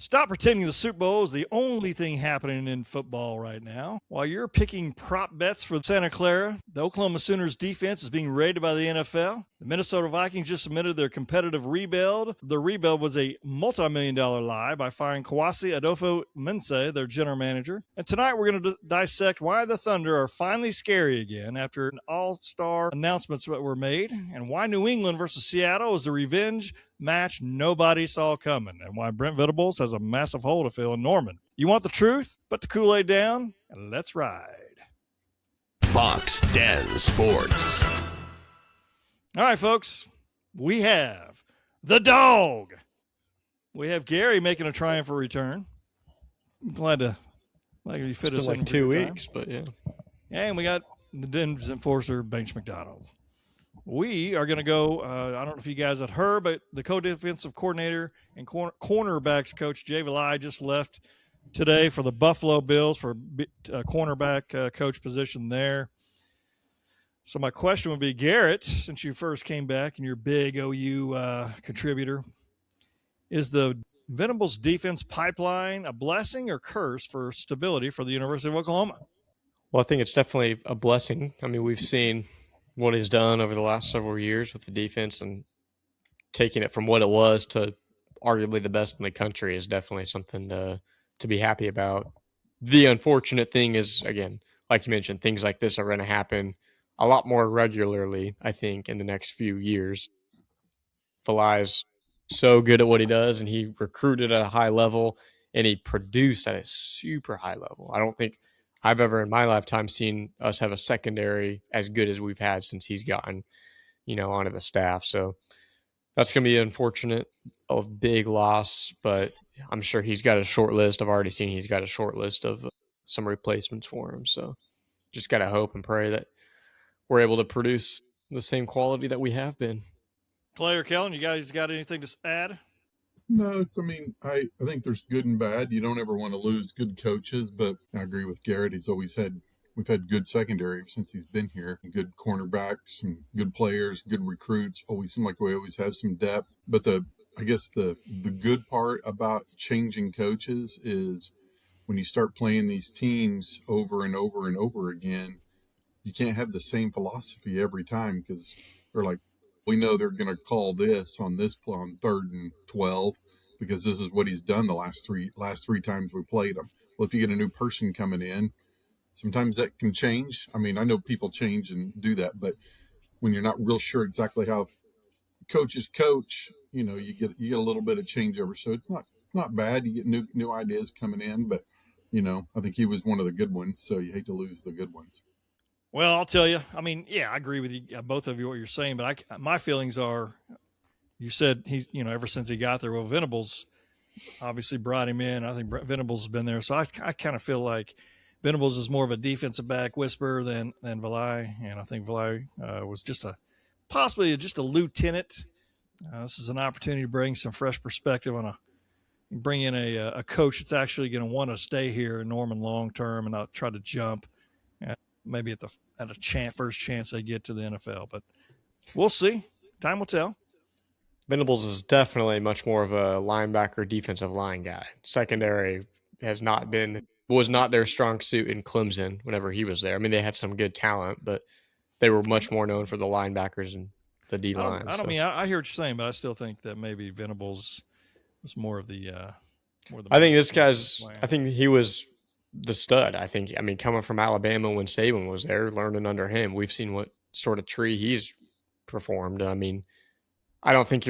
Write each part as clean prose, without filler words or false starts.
Stop pretending the Super Bowl is the only thing happening in football right now. While you're picking prop bets for Santa Clara, the Oklahoma Sooners defense is being raided by the NFL. The Minnesota Vikings just submitted their competitive rebuild. The rebuild was a multi-million-dollar lie by firing Kwasi Adofo-Mensah, their general manager. And tonight we're going to dissect why the Thunder are finally scary again after an all-star announcements that were made, and why New England versus Seattle is the revenge match nobody saw coming, and why Brent Venables has a massive hole to fill in Norman. You want the truth? Put the Kool-Aid down and let's ride. Foxx Den Sports. All right, folks, we have the dog. We have Gary making a triumphant return. I'm glad you fit us in. Like 2 weeks, but yeah. And we got the Den's enforcer, Banks McDonald. We are going to go, I don't know if you guys had heard, but the co-defensive coordinator and cornerbacks coach Jay Valai just left today for the Buffalo Bills for cornerback coach position there. So my question would be, Garrett, since you first came back and you're a big OU contributor, is the Venables defense pipeline a blessing or curse for stability for the University of Oklahoma? Well, I think it's definitely a blessing. I mean, we've seen what he's done over the last several years with the defense, and taking it from what it was to arguably the best in the country is definitely something to be happy about. The unfortunate thing is, again, like you mentioned, things like this are going to happen a lot more regularly, I think, in the next few years. Valai is so good at what he does, and he recruited at a high level, and he produced at a super high level. I don't think I've ever in my lifetime seen us have a secondary as good as we've had since he's gotten, onto the staff. So that's going to be unfortunate, a big loss, but I'm sure he's got a short list. I've already seen he's got a short list of some replacements for him. So just got to hope and pray that we're able to produce the same quality that we have been. Clay or Kellen, you guys got anything to add? No, I think there's good and bad. You don't ever want to lose good coaches, but I agree with Garrett. We've had good secondary since he's been here, good cornerbacks and good players, good recruits. Always seem like we always have some depth. But I guess the good part about changing coaches is when you start playing these teams over and over and over again, you can't have the same philosophy every time, because they're like, we know they're going to call this on this play on 3rd and 12 because this is what he's done the last three times we played him. Well, if you get a new person coming in, sometimes that can change. I mean, I know people change and do that, but when you're not real sure exactly how coaches coach, you get a little bit of changeover. So it's not bad. You get new ideas coming in, but I think he was one of the good ones. So you hate to lose the good ones. Well, I'll tell you. I mean, yeah, I agree with you, both of you, what you're saying. But my feelings are, you said he's, ever since he got there. Well, Venables obviously brought him in. I think Venables has been there, so I kind of feel like Venables is more of a defensive back whisperer than Valai, and I think Valai was possibly just a lieutenant. This is an opportunity to bring some fresh perspective bring in a coach that's actually going to want to stay here in Norman long term and not try to jump. Maybe at a first chance they get to the NFL, but we'll see. Time will tell. Venables is definitely much more of a linebacker, defensive line guy. Secondary was not their strong suit in Clemson whenever he was there. I mean, they had some good talent, but they were much more known for the linebackers and the D line. I hear what you're saying, but I still think that maybe Venables was more of the. I think he was the stud. Coming from Alabama when Saban was there, learning under him, we've seen what sort of tree he's performed. I mean, I don't think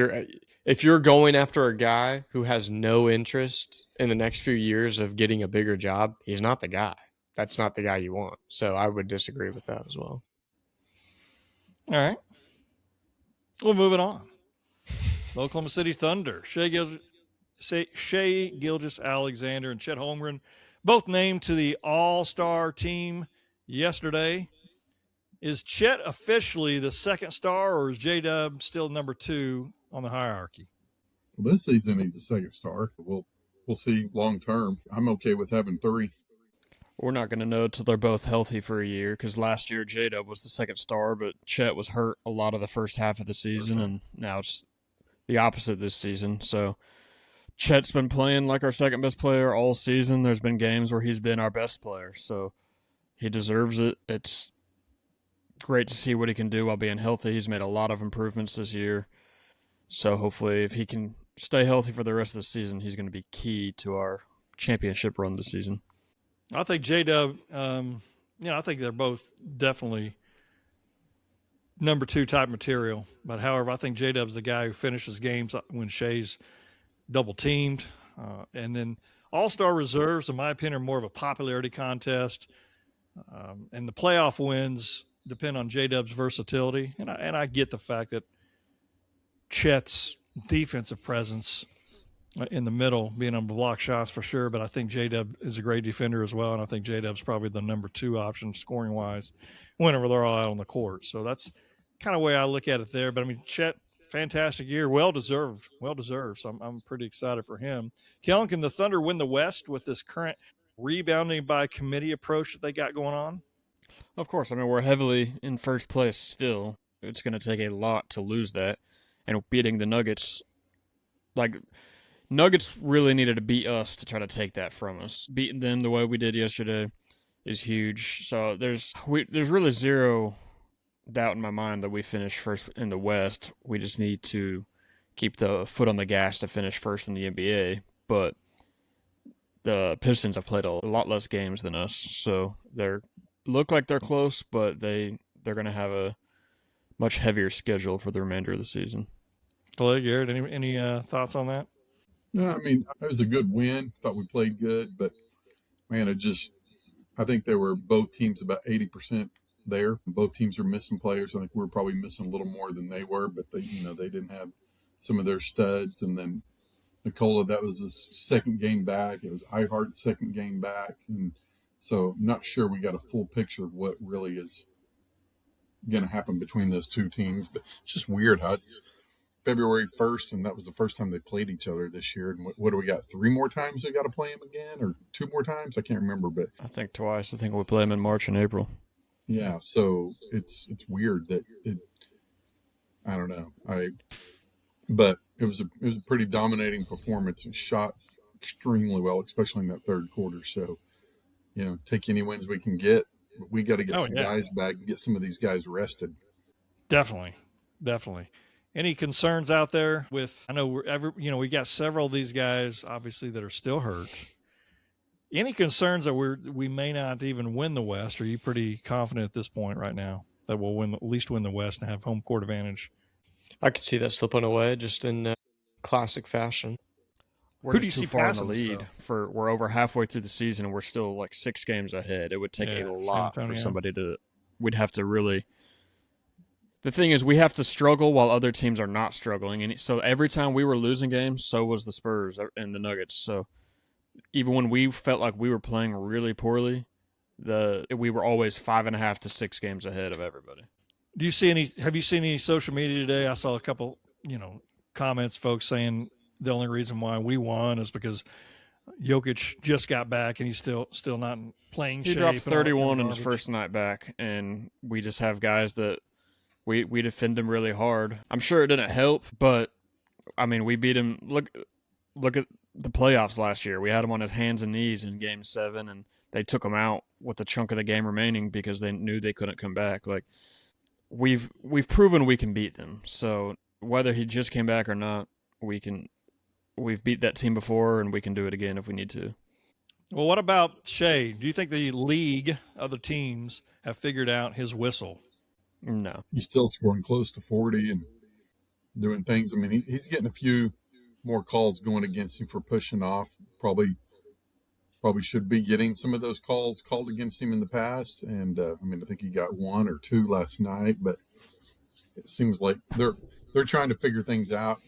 if you're going after a guy who has no interest in the next few years of getting a bigger job, he's not the guy. That's not the guy you want. So I would disagree with that as well. All right. We'll move it on. Oklahoma City Thunder. Shai Gilgeous-Alexander and Chet Holmgren both named to the all-star team yesterday. Is Chet officially the second star, or is J-Dub still number 2 on the hierarchy? Well, this season he's the second star. We'll see long term. I'm okay with having 3. We're not going to know until they're both healthy for a year, because last year J-Dub was the second star, but Chet was hurt a lot of the first half of the season, and now it's the opposite this season. So Chet's been playing like our second best player all season. There's been games where he's been our best player, so he deserves it. It's great to see what he can do while being healthy. He's made a lot of improvements this year. So hopefully if he can stay healthy for the rest of the season, he's going to be key to our championship run this season. I think J-Dub, I think they're both definitely number 2 type material. But however, I think J-Dub's the guy who finishes games when Shai's double teamed. And then all-star reserves, in my opinion, are more of a popularity contest. And the playoff wins depend on J-Dub's versatility. And I get the fact that Chet's defensive presence in the middle, being able to block shots for sure, but I think J-Dub is a great defender as well, and I think J-Dub's probably the number 2 option scoring-wise whenever they're all out on the court. So that's kind of the way I look at it there. But, I mean, Chet, fantastic year, well-deserved. So I'm pretty excited for him. Kellen, can the Thunder win the West with this current rebounding by committee approach that they got going on? Of course. I mean, we're heavily in first place still. It's going to take a lot to lose that. And beating the Nuggets, Nuggets really needed to beat us to try to take that from us. Beating them the way we did yesterday is huge. So there's really zero doubt in my mind that we finish first in the West. We just need to keep the foot on the gas to finish first in the NBA. But the Pistons have played a lot less games than us, so they look like they're close, but they're going to have a much heavier schedule for the remainder of the season. Garrett, any thoughts on that? No, I mean, it was a good win. Thought we played good, but man, I think they were both teams about 80% there. Both teams are missing players. I think we were probably missing a little more than they were, but they didn't have some of their studs. And then Nikola, that was his second game back. It was Ihart's second game back. And so I'm not sure we got a full picture of what really is going to happen between those two teams. But it's just weird how it's February 1st, and that was the first time they played each other this year. And what do we got? 3 more times we got to play them again, or 2 more times? I can't remember, but I think twice. I think we play them in March and April. Yeah, so it's weird that I don't know. But it was a pretty dominating performance and shot extremely well, especially in that third quarter. So, take any wins we can get. But we got to get some guys back and get some of these guys rested. Definitely. Any concerns out there with? I know we got several of these guys obviously that are still hurt. Any concerns that we may not even win the West? Are you pretty confident at this point right now that we'll at least win the West and have home court advantage? I could see that slipping away just in classic fashion. Who do you see far in the lead? We're over halfway through the season and we're still like 6 games ahead. It would take a lot for somebody to. We'd have to really. The thing is, we have to struggle while other teams are not struggling, and so every time we were losing games, so was the Spurs and the Nuggets. So even when we felt like we were playing really poorly, we were always 5.5 to 6 games ahead of everybody. Have you seen any social media today? I saw a couple, comments, folks saying the only reason why we won is because Jokic just got back and he's still not in playing shape. He dropped 31 in his first night back, and we just have guys that we defend him really hard. I'm sure it didn't help, but I mean, we beat him. Look at the playoffs last year. We had him on his hands and knees in Game 7, and they took him out with a chunk of the game remaining because they knew they couldn't come back. Like we've proven we can beat them. So whether he just came back or not, we've beat that team before, and we can do it again if we need to. Well, what about Shai? Do you think the league, other teams, have figured out his whistle? No. He's still scoring close to 40 and doing things. I mean, he's getting a few more calls going against him for pushing off. Probably should be getting some of those calls called against him in the past. And, I think he got 1 or 2 last night. But it seems like they're trying to figure things out.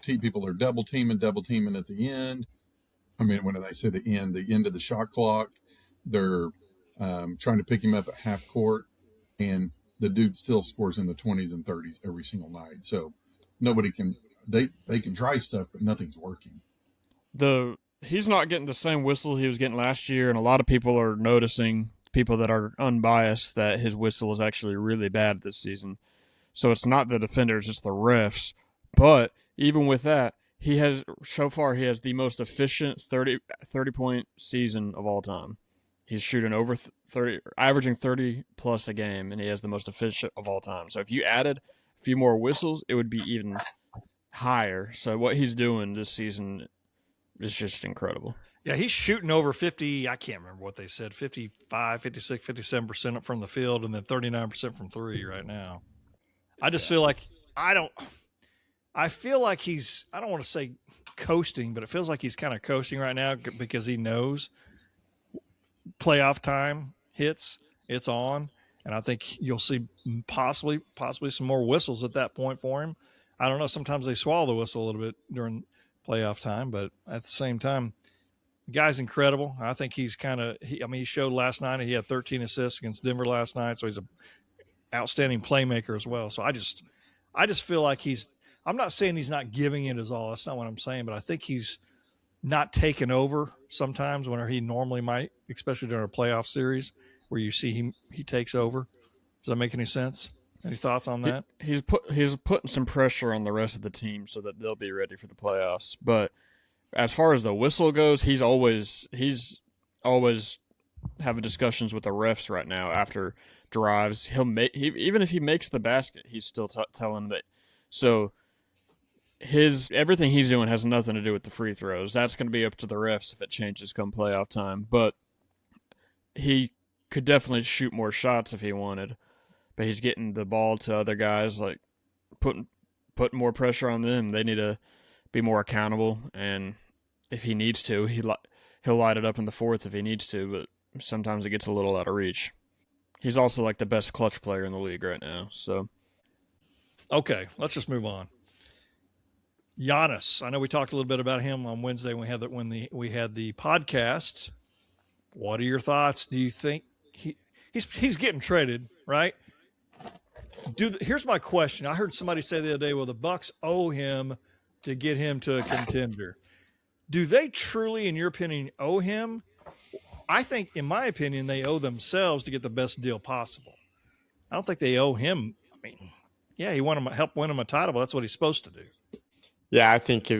People are double teaming at the end. I mean, when I say the end of the shot clock, they're trying to pick him up at half court. And the dude still scores in the 20s and 30s every single night. So nobody can they can try stuff, but nothing's working. He's not getting the same whistle he was getting last year, and a lot of people are noticing, people that are unbiased, that his whistle is actually really bad this season. So it's not the defenders, it's the refs. But even with that, he has the most efficient 30-point season of all time. He's shooting over 30, averaging 30 plus a game, and he has the most efficient of all time. So if you added a few more whistles, it would be even higher. So what he's doing this season is just incredible. Yeah, he's shooting over 50. I can't remember what they said, 55, 56, 57% up from the field, and then 39% from three right now. I just feel like I don't want to say coasting, but it feels like he's kind of coasting right now because he knows playoff time hits, it's on. And I think you'll see possibly some more whistles at that point for him. I don't know. Sometimes they swallow the whistle a little bit during playoff time, but at the same time, the guy's incredible. I think he's he showed last night. He had 13 assists against Denver last night, so he's an outstanding playmaker as well. So I just feel like I'm not saying he's not giving it his all. That's not what I'm saying, but I think he's not taken over sometimes when he normally might, especially during a playoff series where you see he takes over. Does that make any sense? Any thoughts on that? He's putting some pressure on the rest of the team so that they'll be ready for the playoffs. But as far as the whistle goes, he's always having discussions with the refs right now after drives. Even if he makes the basket, he's still telling that. So everything he's doing has nothing to do with the free throws. That's going to be up to the refs if it changes come playoff time. But he could definitely shoot more shots if he wanted. But he's getting the ball to other guys, like putting more pressure on them. They need to be more accountable, and if he needs to, he'll light it up in the fourth if he needs to. But sometimes it gets a little out of reach. He's also like the best clutch player in the league right now. So, okay, let's just move on. Giannis. I know we talked a little bit about him on Wednesday when we had the podcast. What are your thoughts? Do you think he's getting traded, right? Here's my question. I heard somebody say the other day, well, the Bucks owe him to get him to a contender. Do they truly, in your opinion, owe him? I think, in my opinion, they owe themselves to get the best deal possible. I don't think they owe him. I mean, yeah, he want to help win him a title, but that's what he's supposed to do. Yeah, I think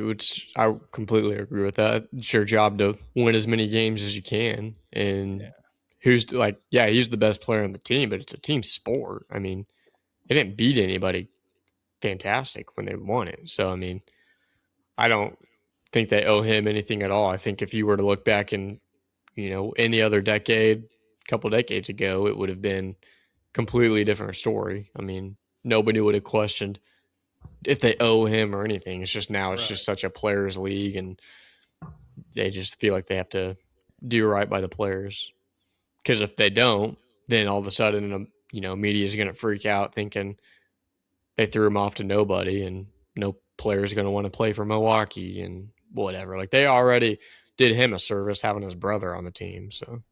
I completely agree with that. It's your job to win as many games as you can. And he's the best player on the team, but it's a team sport. I mean, they didn't beat anybody fantastic when they won it. So, I mean, I don't think they owe him anything at all. I think if you were to look back in, any other decade, a couple decades ago, it would have been a completely different story. I mean, nobody would have questioned if they owe him or anything. It's just now it's just such a players' league, and they just feel like they have to do right by the players. Because if they don't, then all of a sudden, media is going to freak out thinking they threw him off to nobody, and no player is going to want to play for Milwaukee and whatever. Like, they already did him a service having his brother on the team. So,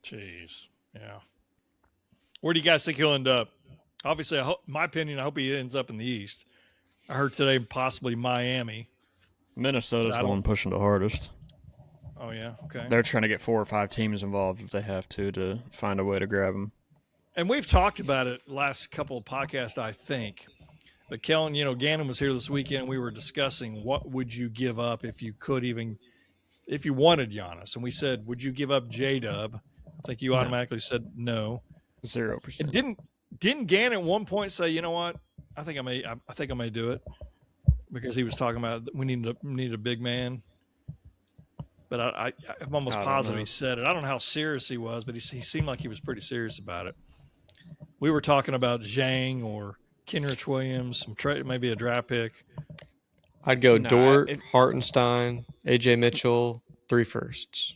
jeez, yeah. Where do you guys think he'll end up? Obviously, my opinion, I hope he ends up in the East. I heard today possibly Miami. Minnesota's the one pushing the hardest. Oh, yeah? Okay. They're trying to get 4 or 5 teams involved if they have to find a way to grab him. And we've talked about it last couple of podcasts, I think. But Kellen, Gannon was here this weekend. We were discussing what would you give up if you wanted Giannis. And we said, would you give up J-Dub? I think you automatically said no. 0%. Didn't Gannon at one point say, you know what? I think I may do it, because he was talking about we need a big man. But I'm almost positive he said it. I don't know how serious he was, but he seemed like he was pretty serious about it. We were talking about Zhang or Kenrich Williams, maybe a draft pick. I'd go Dort, Hartenstein, AJ Mitchell, 3 firsts,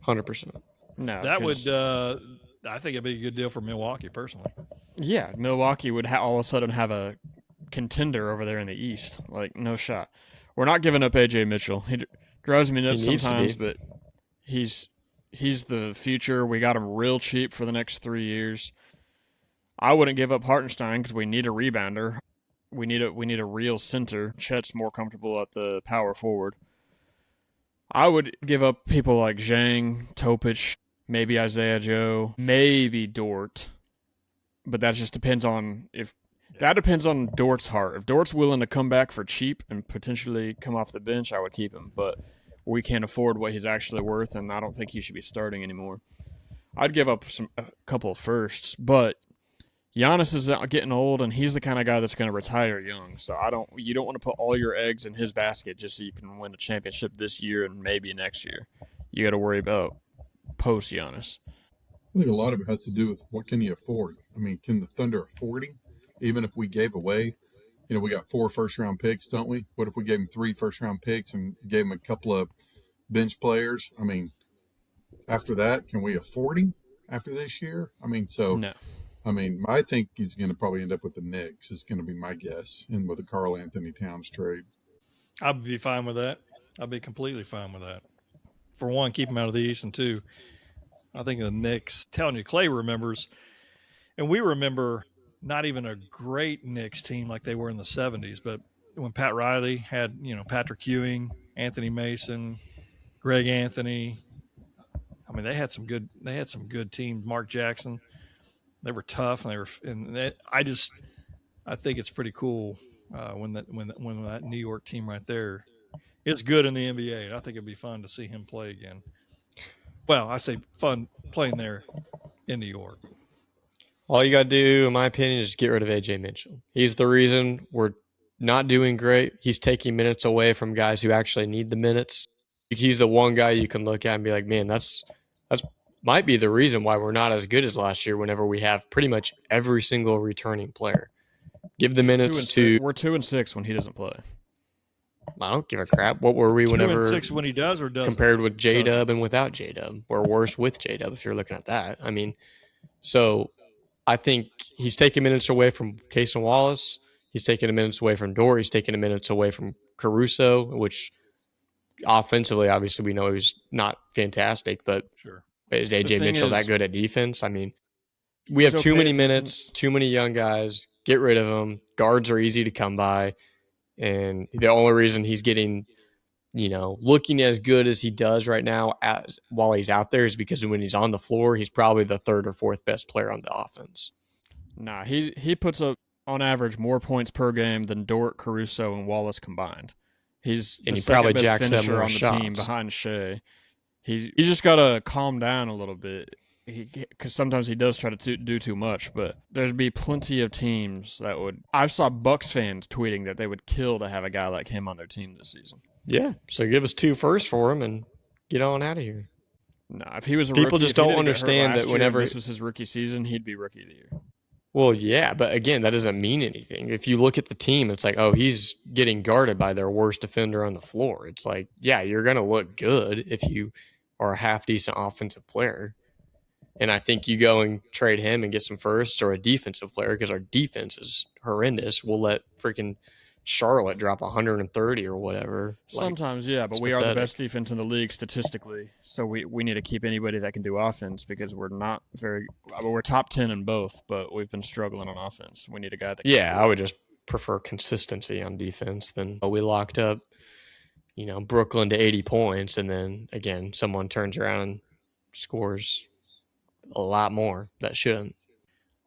100%. No, that would. I think it'd be a good deal for Milwaukee, personally. Yeah, Milwaukee would all of a sudden have a contender over there in the East. Like, no shot. We're not giving up AJ Mitchell. He drives me nuts sometimes, but he's the future. We got him real cheap for the next 3 years. I wouldn't give up Hartenstein because we need a rebounder. We need a real center. Chet's more comfortable at the power forward. I would give up people like Zhang, Topic, maybe Isaiah Joe, maybe Dort. But that just depends on if That depends on Dort's heart. If Dort's willing to come back for cheap and potentially come off the bench, I would keep him. But we can't afford what he's actually worth, and I don't think he should be starting anymore. I'd give up a couple of firsts, but Giannis is getting old, and he's the kind of guy that's going to retire young. So you don't want to put all your eggs in his basket just so you can win a championship this year and maybe next year. You got to worry about post Giannis. I think a lot of it has to do with what can you afford. I mean, can the Thunder afford him? Even if we gave away, we got 4 first-round picks, don't we? What if we gave him 3 first-round picks and gave him a couple of bench players? I mean, after that, can we afford him after this year? I mean, No. I think he's going to probably end up with the Knicks is going to be my guess, and with the Karl Anthony Towns trade. I'd be fine with that. I'd be completely fine with that. For one, keep him out of the East, and two, I think the Knicks, telling you, Clay remembers, and we remember not even a great Knicks team like they were in the 70s, but when Pat Riley had, Patrick Ewing, Anthony Mason, Greg Anthony, I mean, they had some good teams. Mark Jackson, they were tough, and I think it's pretty cool when that New York team right there is good in the NBA, and I think it'd be fun to see him play again. Well, I say fun playing there in New York. All you got to do, in my opinion, is get rid of A.J. Mitchell. He's the reason we're not doing great. He's taking minutes away from guys who actually need the minutes. He's the one guy you can look at and be like, man, that's might be the reason why we're not as good as last year whenever we have pretty much every single returning player. Give the minutes to – We're 2-6 when he doesn't play. I don't give a crap. What were we whenever – 2-6 when he does or doesn't? Compared with J-Dub and without J-Dub. Or worse with J-Dub if you're looking at that. I mean, so – I think he's taking minutes away from Case and Wallace. He's taking minutes away from Dort. He's taking minutes away from Caruso, which offensively, obviously, we know he's not fantastic, but sure. Is A.J. Mitchell that good at defense? I mean, we have too many minutes, too many young guys. Get rid of them. Guards are easy to come by, and the only reason he's getting, looking as good as he does right now while he's out there is because when he's on the floor, he's probably the 3rd or 4th best player on the offense. Nah, he puts up on average more points per game than Dort, Caruso, and Wallace combined. He's the second best finisher on the team behind Shai. He just got to calm down a little bit because sometimes he does try to do too much. But there'd be plenty of teams that would. I saw Bucks fans tweeting that they would kill to have a guy like him on their team this season. Yeah, so give us 2 firsts for him and get on out of here. No, if he was a people rookie, just don't understand that whenever this was his rookie season, he'd be rookie of the year. Well, yeah, but again, that doesn't mean anything. If you look at the team, it's like, oh, he's getting guarded by their worst defender on the floor. It's like, yeah, you're going to look good if you are a half-decent offensive player. And I think you go and trade him and get some firsts or a defensive player because our defense is horrendous. We'll let freaking Charlotte drop 130 or whatever. Sometimes, yeah, but we are the best defense in the league statistically. So we need to keep anybody that can do offense because we're not we're top 10 in both, but we've been struggling on offense. We need a guy that can I would just prefer consistency on defense than we locked up, Brooklyn to 80 points, and then, again, someone turns around and scores a lot more that shouldn't.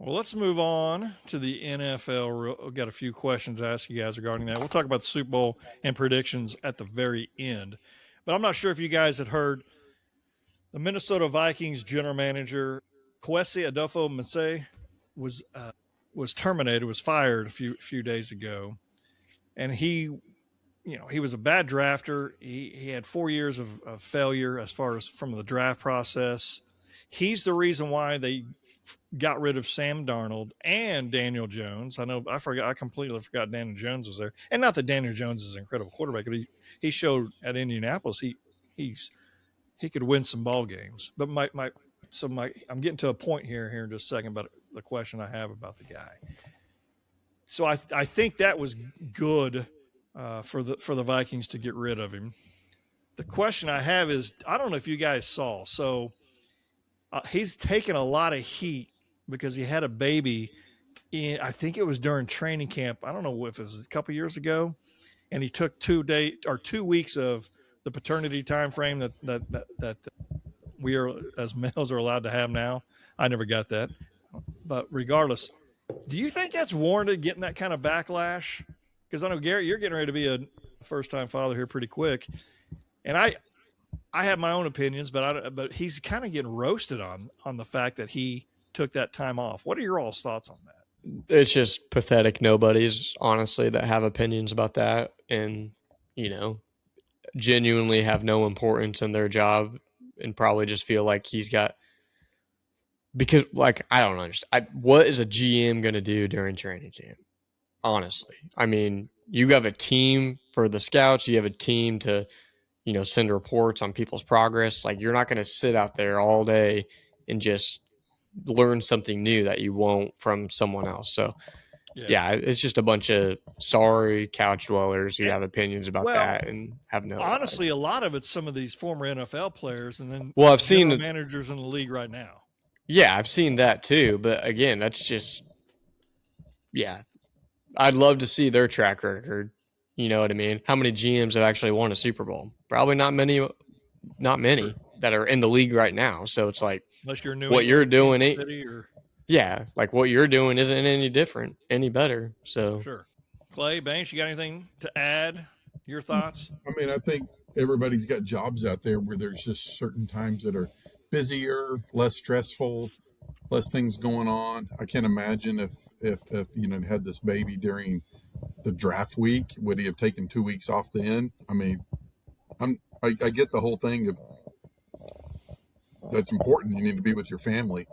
Well, let's move on to the NFL. We've got a few questions to ask you guys regarding that. We'll talk about the Super Bowl and predictions at the very end. But I'm not sure if you guys had heard the Minnesota Vikings general manager, Kwasi Adofo-Mensah, was terminated, was fired a few days ago. And he was a bad drafter. He had 4 years of failure as far as from the draft process. He's the reason why they got rid of Sam Darnold and Daniel Jones. I completely forgot Daniel Jones was there. And not that Daniel Jones is an incredible quarterback, but he showed at Indianapolis he could win some ball games. But I'm getting to a point here in just a second about the question I have about the guy. So I think that was good for the Vikings to get rid of him. The question I have is, I don't know if you guys saw. So he's taken a lot of heat because he had a baby I think it was during training camp. I don't know if it was a couple years ago, and he took 2 weeks of the paternity time frame that we are as males are allowed to have now. I never got that, but regardless, Do you think that's warranted, getting that kind of backlash? Because I know, Garrett, you're getting ready to be a first-time father here pretty quick, and I have my own opinions, but he's kind of getting roasted on the fact that he took that time off. What are your all's thoughts on that? It's just pathetic nobodies, honestly, that have opinions about that and, genuinely have no importance in their job and probably just feel like he's got – because, I don't understand. What is a GM going to do during training camp? Honestly. I mean, you have a team for the scouts. You have a team to, send reports on people's progress. You're not going to sit out there all day and just learn something new that you won't from someone else. So, yeah, it's just a bunch of sorry couch dwellers who have opinions about that and have no. Honestly, a lot of it's some of these former NFL players, and then I've seen managers in the league right now. Yeah, I've seen that too. But again, that's just, I'd love to see their track record. You know what I mean? How many GMs have actually won a Super Bowl? Probably not many. Not many that are in the league right now. So it's unless you're new, what you're doing, what you're doing isn't any different, any better. So sure. Clay, Banks, you got anything to add? Your thoughts? I mean, I think everybody's got jobs out there where there's just certain times that are busier, less stressful, less things going on. I can't imagine if had this baby during the draft week, would he have taken 2 weeks off then? I mean, I get the whole thing of that's important. You need to be with your family,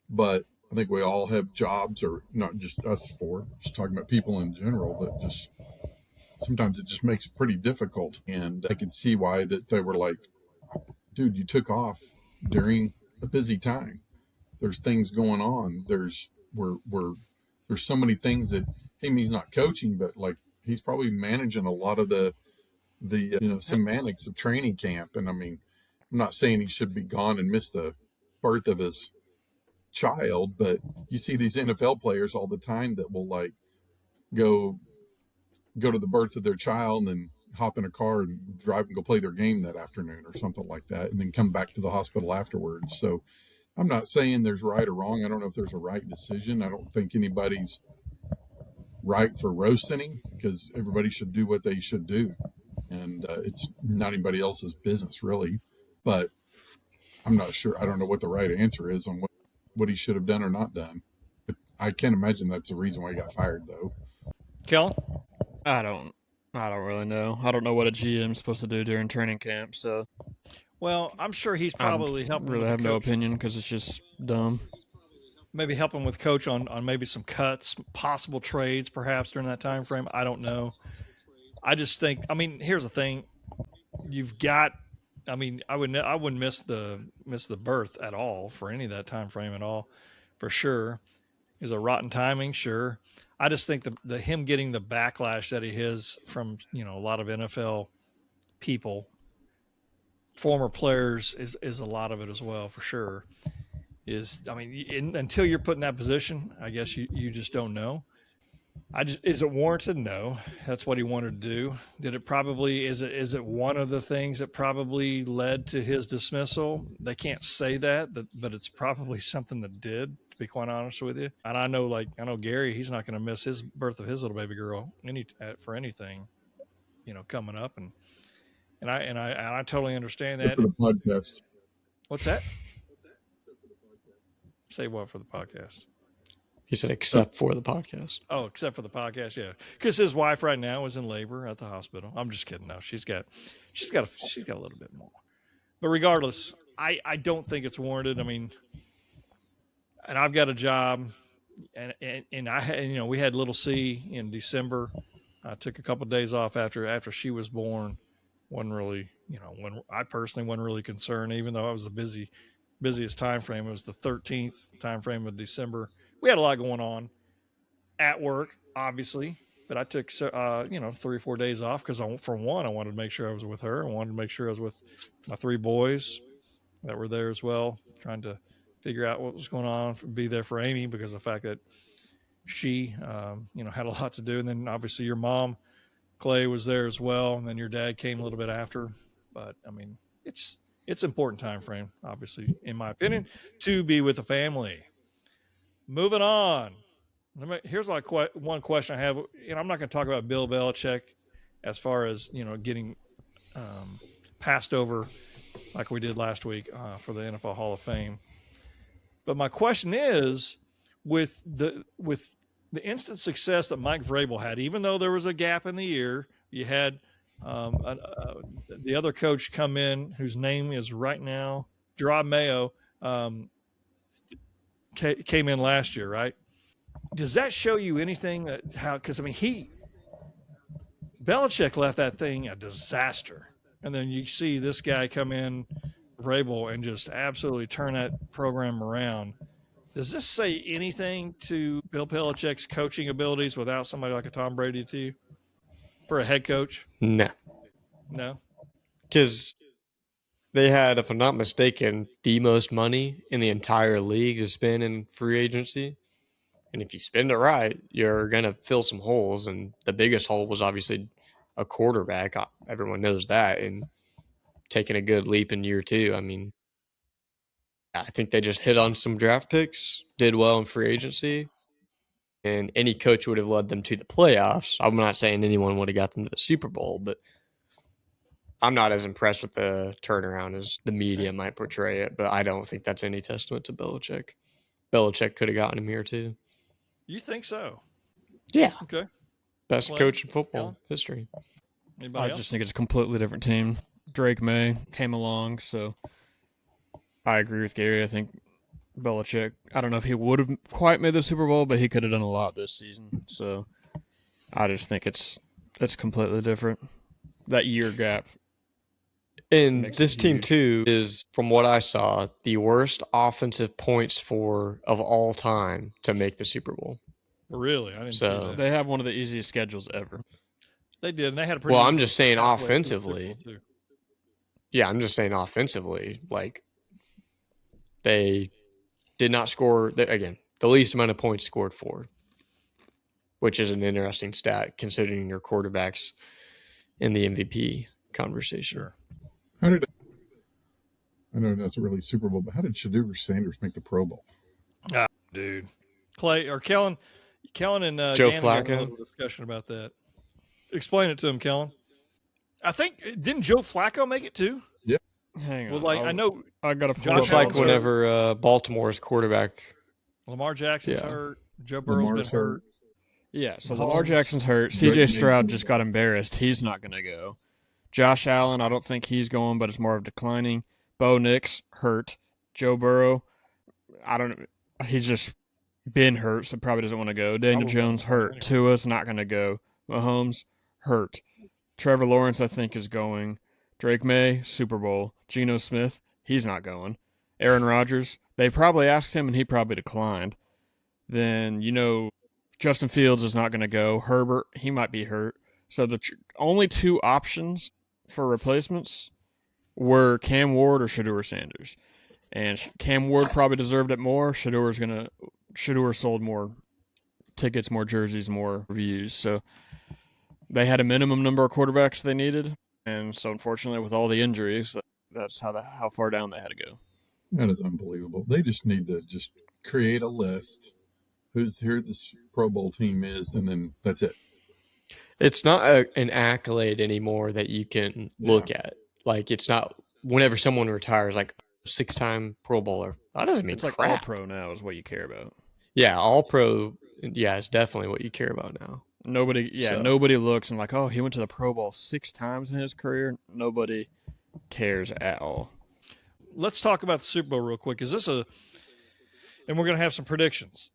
but I think we all have jobs, or not just us four, just talking about people in general, that just sometimes it just makes it pretty difficult. And I could see why that they were like, dude, you took off during a busy time. There's things going on. There's so many things that he's not coaching, but he's probably managing a lot of the semantics of training camp. And I mean, I'm not saying he should be gone and miss the birth of his child, but you see these NFL players all the time that will go to the birth of their child and then hop in a car and drive and go play their game that afternoon or something like that, and then come back to the hospital afterwards. So I'm not saying there's right or wrong. I don't know if there's a right decision. I don't think anybody's right for roasting him, because everybody should do what they should do. And it's not anybody else's business, really. But I'm not sure. I don't know what the right answer is on what he should have done or not done. But I can't imagine that's the reason why he got fired, though. Kellen? I don't really know. I don't know what a GM's supposed to do during training camp. So, well, I'm sure he's probably helping. Really have no opinion because it's just dumb. Maybe helping with coach on maybe some cuts, possible trades, perhaps during that time frame. I don't know. I just think. I mean, here's the thing: you've got. I mean, I wouldn't miss the birth at all for any of that time frame at all, for sure. Is a rotten timing, sure. I just think the him getting the backlash that he has from a lot of NFL people, former players, is a lot of it as well, for sure. Until you're put in that position, I guess you just don't know. Is it warranted? No. That's what he wanted to do. Is it one of the things that probably led to his dismissal? They can't say that, but it's probably something that did, to be quite honest with you. And I know Gary, he's not going to miss his birth of his little baby girl for anything, coming up. And I totally understand that. For the podcast. What's that? Say what for the podcast? He said, except for the podcast. Oh, except for the podcast, yeah. Because his wife right now is in labor at the hospital. I'm just kidding. No, she's got a little bit more. But regardless, I don't think it's warranted. I mean, and I've got a job, and we had little C in December. I took a couple of days off after she was born. Wasn't really, when I personally wasn't really concerned, even though I was the busiest time frame. It was the 13th time frame of December. We had a lot going on at work, obviously, but I took 3 or 4 days off because for one, I wanted to make sure I was with her. I wanted to make sure I was with my 3 boys that were there as well, trying to figure out what was going on, be there for Amy because of the fact that she, had a lot to do. And then obviously your mom, Clay, was there as well. And then your dad came a little bit after. But I mean, it's important time frame, obviously, in my opinion, to be with the family. Moving on. Here's like one question I have. I'm not going to talk about Bill Belichick as far as getting passed over like we did last week for the NFL Hall of Fame. But my question is, with the instant success that Mike Vrabel had, even though there was a gap in the year, you had the other coach come in whose name is right now Drake Maye, came in last year, right? Does that show you anything because Belichick left that thing a disaster. And then you see this guy come in, Vrabel, and just absolutely turn that program around. Does this say anything to Bill Belichick's coaching abilities without somebody like a Tom Brady to you for a head coach? No. Because they had, if I'm not mistaken, the most money in the entire league to spend in free agency. And if you spend it right, you're going to fill some holes. And the biggest hole was obviously a quarterback. Everyone knows that. And taking a good leap in year two. I think they just hit on some draft picks, did well in free agency. And any coach would have led them to the playoffs. I'm not saying anyone would have got them to the Super Bowl, but I'm not as impressed with the turnaround as the media might portray it. But I don't think that's any testament to Belichick. Belichick could have gotten him here too. You think so? Yeah. Okay. Best coach in football history. I just think it's a completely different team. Drake Maye came along, so I agree with Gary. I think Belichick, I don't know if he would have quite made the Super Bowl, but he could have done a lot this season. So I just think it's completely different. That year gap. And this team, too, is, from what I saw, the worst offensive points of all time to make the Super Bowl. Really? I didn't see that. They have one of the easiest schedules ever. They did, and they had a pretty I'm just saying offensively. Too. Yeah, I'm just saying offensively. Like, they did not score, again, the least amount of points scored for, which is an interesting stat considering your quarterbacks in the MVP conversation. Sure. I know that's really Super Bowl, but how did Sanders make the Pro Bowl? Dude. Clay or Kellen and Joe Gannon Flacco had a little discussion about that. Explain it to him, Kellen. I think didn't Joe Flacco make it too? Yeah. Hang on. Well, I know I got to pull It's like whenever Baltimore's quarterback. Lamar Jackson's hurt. Joe Burrow's been hurt. Yeah, so Lamar Jackson's hurt. C.J. Stroud just got embarrassed. He's not going to go. Josh Allen, I don't think he's going, but it's more of declining. Bo Nix, hurt. Joe Burrow, I don't know. He's just been hurt, so probably doesn't want to go. Daniel Jones, hurt. Tua's not going to go. Mahomes, hurt. Trevor Lawrence, I think, is going. Drake Maye, Super Bowl. Geno Smith, he's not going. Aaron Rodgers, they probably asked him, and he probably declined. Then, Justin Fields is not going to go. Herbert, he might be hurt. So the only two options for replacements were Cam Ward or Shedeur Sanders. And Cam Ward probably deserved it more. Shedeur sold more tickets, more jerseys, more views. So they had a minimum number of quarterbacks they needed. And so unfortunately with all the injuries, that's how far down they had to go. That is unbelievable. They just need to just create a list. Who's here this Pro Bowl team is, and then that's it. It's not an accolade anymore that you can look at. Like, it's not whenever someone retires, like 6-time Pro Bowler. That doesn't mean it's like crap. All Pro now is what you care about. Yeah, All Pro. Yeah, it's definitely what you care about now. Nobody looks and like, oh, he went to the Pro Bowl 6 times in his career. Nobody cares at all. Let's talk about the Super Bowl real quick. And we're going to have some predictions.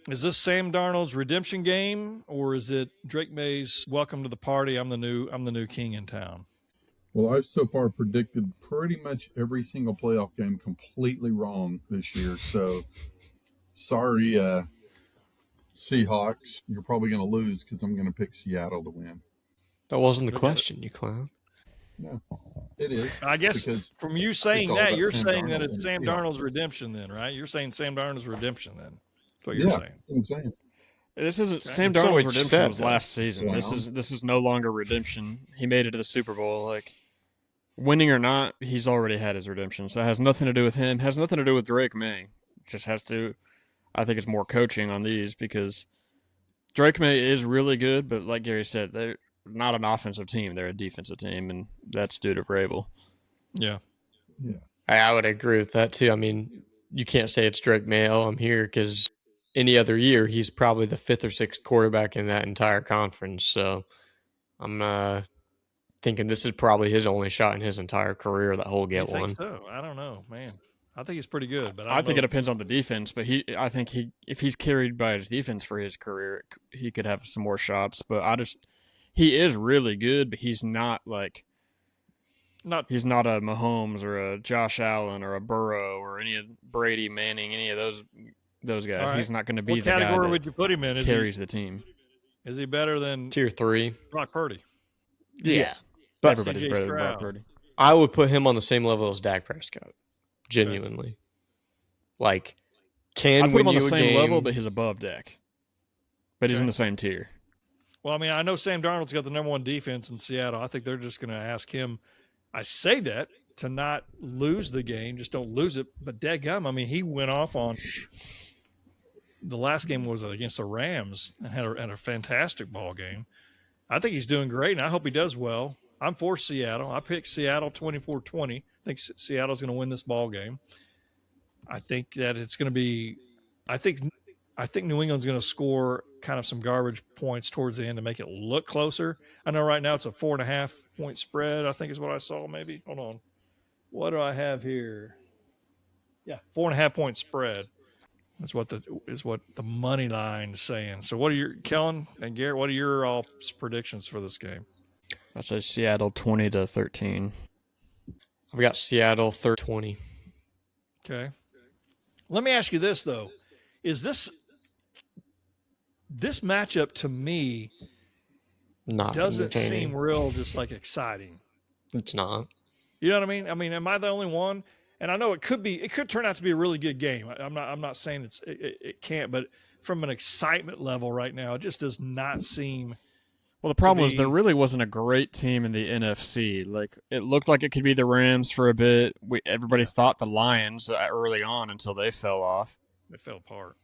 Is this Sam Darnold's redemption game, or is it Drake Maye's welcome to the party? I'm the new king in town. Well, I've so far predicted pretty much every single playoff game completely wrong this year. So, sorry, Seahawks. You're probably going to lose because I'm going to pick Seattle to win. That wasn't the question, you clown. No, it is. I guess from you saying that, you're saying that it's Sam Darnold's redemption then, right? You're saying Sam Darnold's redemption then. That's what you're saying. I'm saying. This isn't Sam Darnold's redemption was last season. Wow. This is no longer redemption. He made it to the Super Bowl. Like, winning or not, he's already had his redemption. So it has nothing to do with him. It has nothing to do with Drake Maye. It just has to. I think it's more coaching on these because Drake Maye is really good, but like Gary said, they're not an offensive team. They're a defensive team, and that's due to Vrabel. Yeah. Yeah. I would agree with that too. I mean, you can't say it's Drake Maye. I'm here because any other year he's probably the 5th or 6th quarterback in that entire conference. So I'm thinking this is probably his only shot in his entire career that he'll get You think one. so? I don't know, man. I think he's pretty good, but I think it know. depends on the defense, but I think if he's carried by his defense for his career, he could have some more shots. But he is really good, but he's not he's not a Mahomes or a Josh Allen or a Burrow or any of Brady, Manning, any of those guys. Right. He's not going to be What the guy category that would you put him in? carries the team. Is he better than Tier 3. Brock Purdy? Yeah. But Everybody's CJ better than Stroud. Brock Purdy. I would put him on the same level as Dak Prescott. Genuinely. Like, I'd put him on the you a same game- level, but he's above Dak. But he's in Okay. the same tier. Well, I mean, I know Sam Darnold's got the number 1 defense in Seattle. I think they're just going to ask him. I say that to not lose the game, just don't lose it. But dadgum, I mean, he went off on the last game was against the Rams and had a fantastic ball game. I think he's doing great, and I hope he does well. I'm for Seattle. I picked Seattle 24-20. I think Seattle's going to win this ball game. I think that it's going to be – I think New England's going to score kind of some garbage points towards the end to make it look closer. I know right now it's a 4.5-point spread, I think is what I saw maybe. Hold on. What do I have here? Yeah, 4.5-point spread. That's what the money line is saying. So what are your – Kellen and Garrett, what are your all predictions for this game? I say Seattle 20-13. I've got Seattle 30-20. Okay. Let me ask you this, though. Is this matchup to me Not doesn't entertaining. seem real just like exciting? It's not. You know what I mean? I mean, am I the only one? And I know it could turn out to be a really good game. I'm not saying it can't, but from an excitement level right now, it just does not seem. Well, the problem to was be- there really wasn't a great team in the NFC. Like, it looked like it could be the Rams for a bit. Everybody thought the Lions early on until they fell off. It fell apart.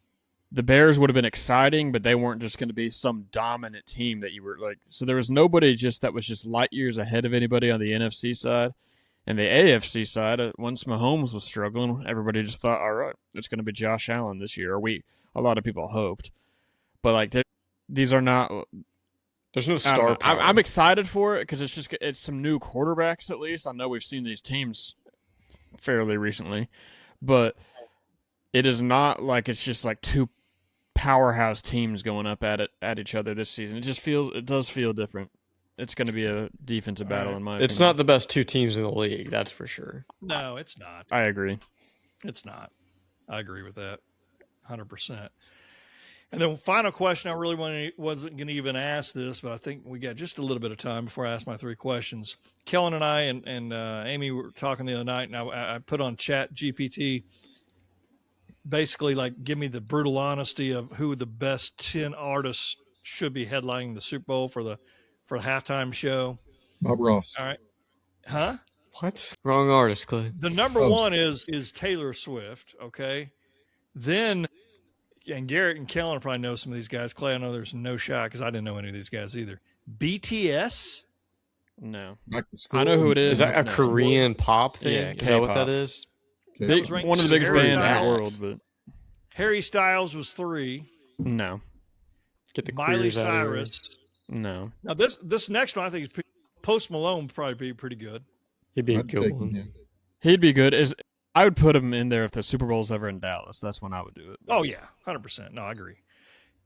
The Bears would have been exciting, but they weren't just going to be some dominant team that you were like. So there was nobody that was just light years ahead of anybody on the NFC side. And the AFC side, once Mahomes was struggling, everybody just thought, all right, it's going to be Josh Allen this year. A lot of people hoped. But like these are not. There's no star power. I'm excited for it because it's some new quarterbacks at least. I know we've seen these teams fairly recently, but it is not like it's just like two powerhouse teams going up at each other this season. It does feel different. It's going to be a defensive battle in my opinion. It's not the best 2 teams in the league, that's for sure. No, it's not. I agree. It's not. I agree with that 100%. And then final question, I really wasn't going to even ask this, but I think we got just a little bit of time before I ask my 3 questions. Kellen and I and Amy were talking the other night, and I put on Chat GPT, basically like give me the brutal honesty of who the best 10 artists should be headlining the Super Bowl for the halftime show. Bob Ross. All right. Huh? What? Wrong artist, Clay. The number one is Taylor Swift, okay? Then, and Garrett and Kellen probably know some of these guys. Clay, I know there's no shot because I didn't know any of these guys either. BTS? No. Back to school. I know who it is. Is that a No. Korean pop thing? Yeah, Is that what K-pop. that is? Okay. That was ranked One of the biggest Harry bands in the Styles. world, but Harry Styles was 3. no. Get the Miley queers out of here. Cyrus. No. Now, this next one I think is Post Malone would probably be pretty good. He'd be a I'd good take one. him. He'd be good. I would put him in there if the Super Bowl's ever in Dallas. That's when I would do it. Oh, yeah, 100%. No, I agree.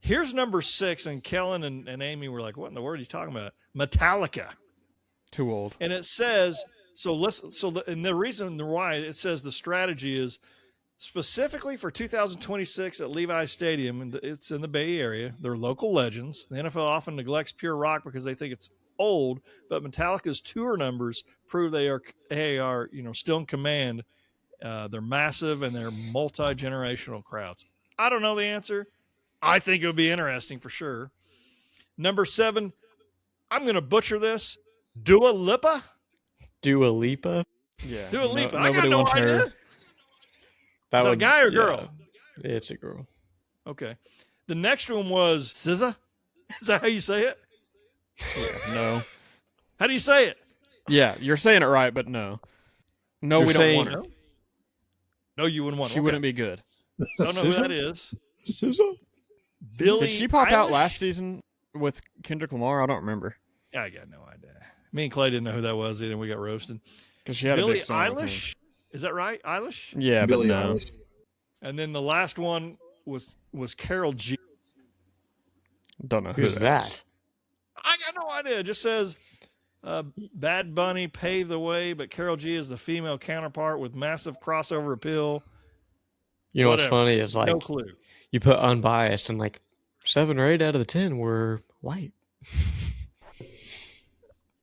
Here's number 6, and Kellen and Amy were like, what in the world are you talking about? Metallica. Too old. And it says, and the reason why it says the strategy is specifically for 2026 at Levi's Stadium, and it's in the Bay Area. They're local legends. The NFL often neglects pure rock because they think it's old, but Metallica's tour numbers prove they are still in command. They're massive and they're multi-generational crowds. I don't know the answer. I think it would be interesting for sure. Number 7, I'm going to butcher this. Dua Lipa? Dua Lipa? Yeah. Dua Lipa. I got nobody no wants idea. her. Is that a guy or girl? Yeah, it's a girl. Okay. The next one was SZA. Is that how you say it? Yeah, no. How do you say it? Yeah, you're saying it right, but no. No, You're we don't saying- want her. No, you wouldn't want She wouldn't be good. Don't know who that is. SZA? Billie Did she pop out Eilish? last season with Kendrick Lamar? I don't remember. I got no idea. Me and Clay didn't know who that was either, and we got roasted. Because she had a Billie big song with him. Eilish? Is that right? Eilish? Yeah, Billie but no. Eilish. And then the last one was Carol G. Don't know who Who's that is. that? I got no idea. It just says Bad Bunny paved the way, but Carol G is the female counterpart with massive crossover appeal. You know what's Whatever. funny is like No clue. you put unbiased and like 7 or 8 out of the 10 were white.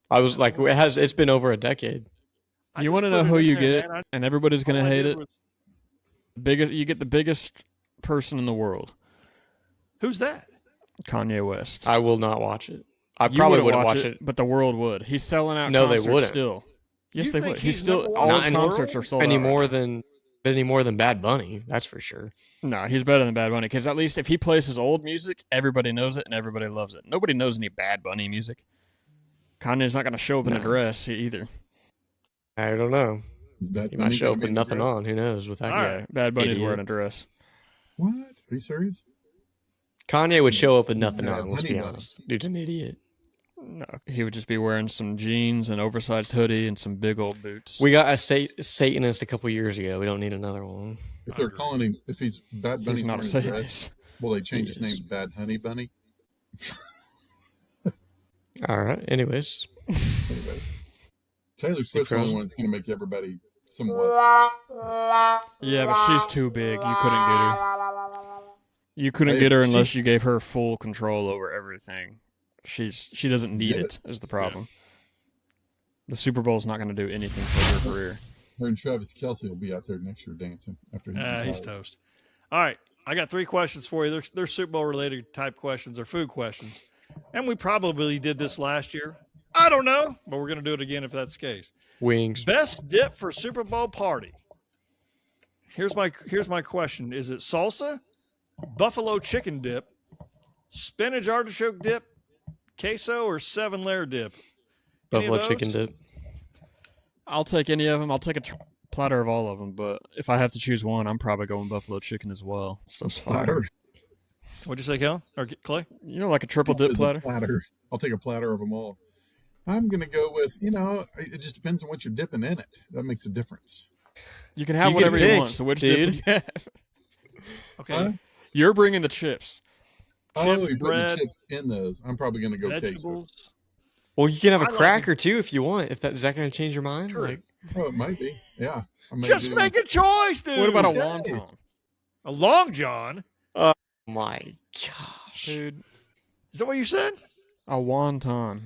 I was like, it's been over a decade. I You just want to put know it who in you there, get, man. and everybody's going All to I hate did it. was- You get the biggest person in the world, Who's that? Kanye West. I will not watch it. I You probably wouldn't watch it. but the world would. He's selling out No, they concerts wouldn't. still. Yes, You they think would. he's He's still number all one his in the concerts world? are sold any out. more than Bad Bunny. That's for sure. No, he's better than Bad Bunny because at least if he plays his old music, everybody knows it and everybody loves it. Nobody knows any Bad Bunny music. Kanye's not going to show up in a No. dress either. I don't know. Is Bad He Bunny might show gonna up be with in nothing the draft? on. Who knows with that All guy? right. Yeah, Bad Bunny's Idiot. wearing a dress. What? Are you serious? Kanye would show up with nothing Yeah, on. Let's Honey be Bunny. honest. Dude's an idiot. No, he would just be wearing some jeans, an oversized hoodie, and some big old boots. We got a Satanist a couple years ago. We don't need another one. If they're calling him, if he's Bad Bunny, He's not a Satanist. will they change He his name is. to Bad Honey Bunny? All right. Anyways, Anyway, Taylor Swift's the only frozen? one that's going to make everybody somewhat. Yeah, but she's too big. You couldn't get her. You couldn't Hey, get her she- unless you gave her full control over everything. She doesn't need Get it. Is the problem. The Super Bowl's not going to do anything for her career. Her and Travis Kelce will be out there next year dancing after he He's retires. toast. All right. I got 3 questions for you. They're Super Bowl related type questions or food questions. And we probably did this last year. I don't know, but we're going to do it again if that's the case. wings. Best dip for Super Bowl party. Here's my question. Is it salsa, buffalo chicken dip, spinach artichoke dip, queso, or 7-layer dip? Any of Buffalo those? chicken dip. I'll take any of them. I'll take a platter of all of them. But if I have to choose one, I'm probably going buffalo chicken as well. So it's fine. Platter. What'd you say, Kellen? Or Clay? You know, like a triple dip It's a platter. I'll take a platter of them all. I'm going to go with, it just depends on what you're dipping in it. That makes a difference. You can have You can whatever you pick, want. So which dip dude. would you have? Okay. Huh? You're bringing the chips. Oh, Chips, you're putting bread, the chips in those. I'm probably going to go queso. vegetables. Well, you can have a I like cracker too if you want. Is that going to change your mind? Sure. Like, Oh, it might be. Yeah. I may Just do- make a choice, dude. What about a okay. wonton? A long john? my gosh. Dude, Is that what you said? a wonton.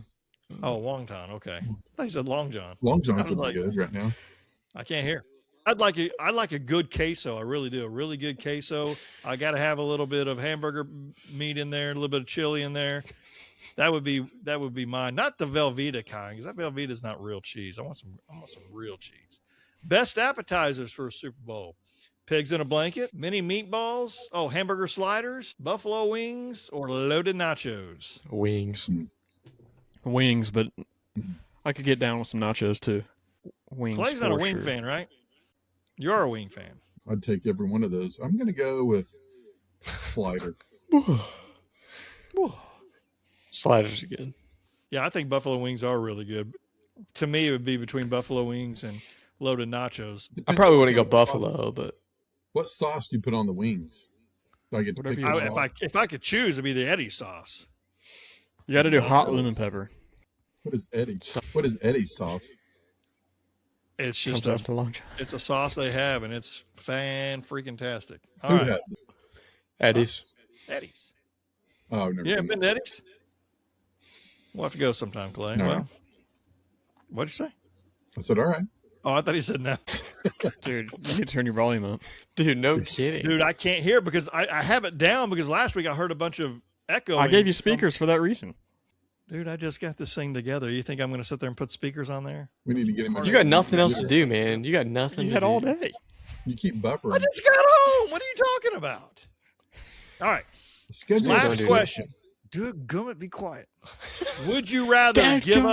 Oh, wonton. Okay. I thought you said long john. Long I John's was would like- be good right now. I can't hear. I like a good queso. I really do. A really good queso. I got to have a little bit of hamburger meat in there, a little bit of chili in there. That would be mine. Not the Velveeta kind, because that Velveeta is not real cheese. I want some real cheese. Best appetizers for a Super Bowl: pigs in a blanket, mini meatballs, hamburger sliders, buffalo wings, or loaded nachos. Wings. Wings, but I could get down with some nachos too. Wings. Clay's not a for wing sure. fan, right? You're a wing fan. I'd take every one of those. I'm going to go with slider. Sliders are good. Yeah, I think buffalo wings are really good. To me, it would be between buffalo wings and loaded nachos. I probably wouldn't go What sauce- buffalo, but What sauce do you put on the wings? Do I get to Whatever pick you the want. sauce? If I could choose, it'd be the Eddie sauce. You got to do hot lemon pepper. What is Eddie? What is Eddie sauce? It's Comes just out to long. it's a sauce they have, and it's fan-freaking-tastic. All Who right, had? Eddie's. Eddie's. Oh, never. You haven't been been to Eddie's? We'll have to go sometime, Clay. No. Well, what'd you say? I said, all right. Oh, I thought he said no. Dude, you need to turn your volume up. Dude, no kidding. Dude, I can't hear because I have it down because last week I heard a bunch of echo. I gave you speakers for that reason. Dude, I just got this thing together. You think I'm going to sit there and put speakers on there? We need to get him. You got nothing else to do, man. You got nothing You to had do. all day. You keep buffering. I just got home. What are you talking about? All right. The schedule Last don't do question. Dude, gummit, be quiet. Would you rather give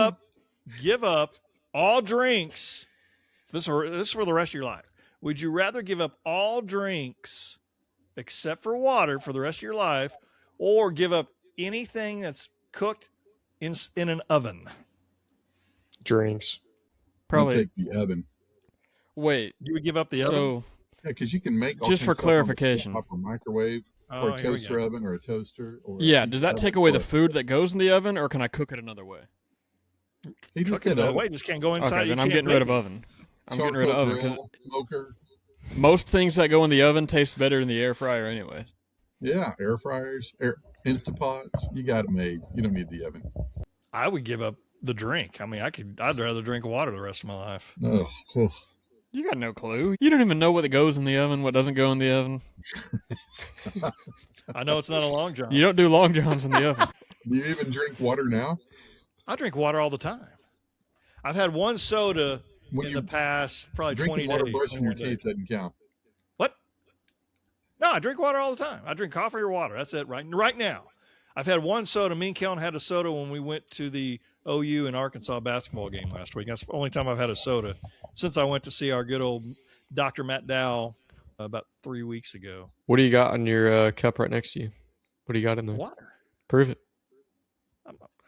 up all drinks? This is for the rest of your life. Would you rather give up all drinks except for water for the rest of your life, or give up anything that's cooked in an oven? Drinks. Probably. I'll take the oven. Wait. You would give up the oven? So Yeah, because you can make all Just kinds for of stuff on the clarification. proper microwave Oh, or a here we toaster go. oven or a toaster. Or yeah, a does that oven take away or the a- food that goes in the oven, or can I cook it another way? He just Cook it said another oven. way. Just can't go inside. Okay, then You I'm can't getting rid of bake it. oven. I'm getting rid of Charcoal oven because grill, smoker. most things that go in the oven taste better in the air fryer, anyways. Yeah, air fryers, Instapots. You got it made. You don't need the oven. I would give up the drink. I mean, I'd rather drink water the rest of my life. Oh, ugh. You got no clue. You don't even know what goes in the oven, what doesn't go in the oven. I know it's not a long john. You don't do long johns in the oven. Do you even drink water now? I drink water all the time. I've had one soda When in you the past probably 20 drinking water, days. brushing your 21 days. teeth doesn't count. What? No, I drink water all the time. I drink coffee or water. That's it right now. I've had one soda. Me and Kellen had a soda when we went to the OU and Arkansas basketball game last week. That's the only time I've had a soda since I went to see our good old Dr. Matt Dow about 3 weeks ago. What do you got on your cup right next to you? What do you got in there? Water. Prove it.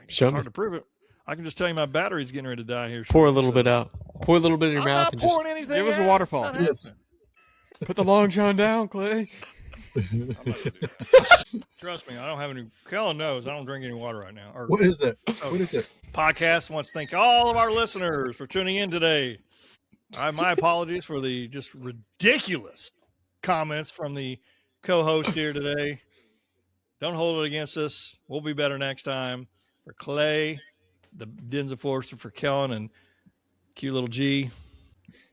It's Show hard me. to prove it. I can just tell you my battery's getting ready to die here. Pour a shortly, little so- bit out. Pour a little bit in your I'm mouth not and just pouring anything. Give us a out. waterfall. Not Yes. happening. Put the long john down, Clay. I'm not gonna do that. Trust me, I don't have any. Kellen knows I don't drink any water right now. Or What is it? What is it? podcast wants to thank all of our listeners for tuning in today. My apologies for the just ridiculous comments from the co-host here today. Don't hold it against us. We'll be better next time. For Clay, the Denza Forster, for Kellen, and cute little G.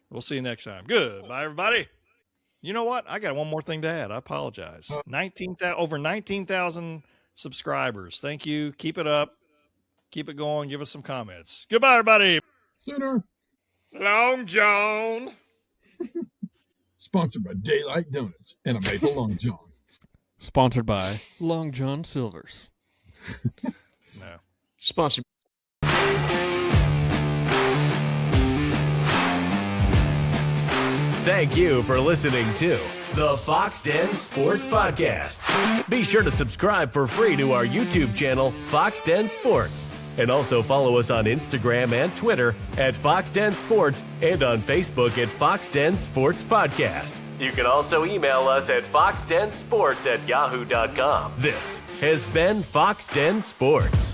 We'll see you next time. Good. Bye, everybody. You know what? I got one more thing to add. I apologize. Over 19,000 subscribers. Thank you. Keep it up. Keep it going. Give us some comments. Goodbye, everybody. Sooner. Long John. Sponsored by Daylight Donuts and a Maple Long John. Sponsored by Long John Silver's. No. sponsor. Thank you for listening to the Foxx Den Sports Podcast. Be sure to subscribe for free to our YouTube channel, Foxx Den Sports. And also follow us on Instagram and Twitter at Foxx Den Sports and on Facebook at Foxx Den Sports Podcast. You can also email us at foxdensports@yahoo.com. This has been Foxx Den Sports.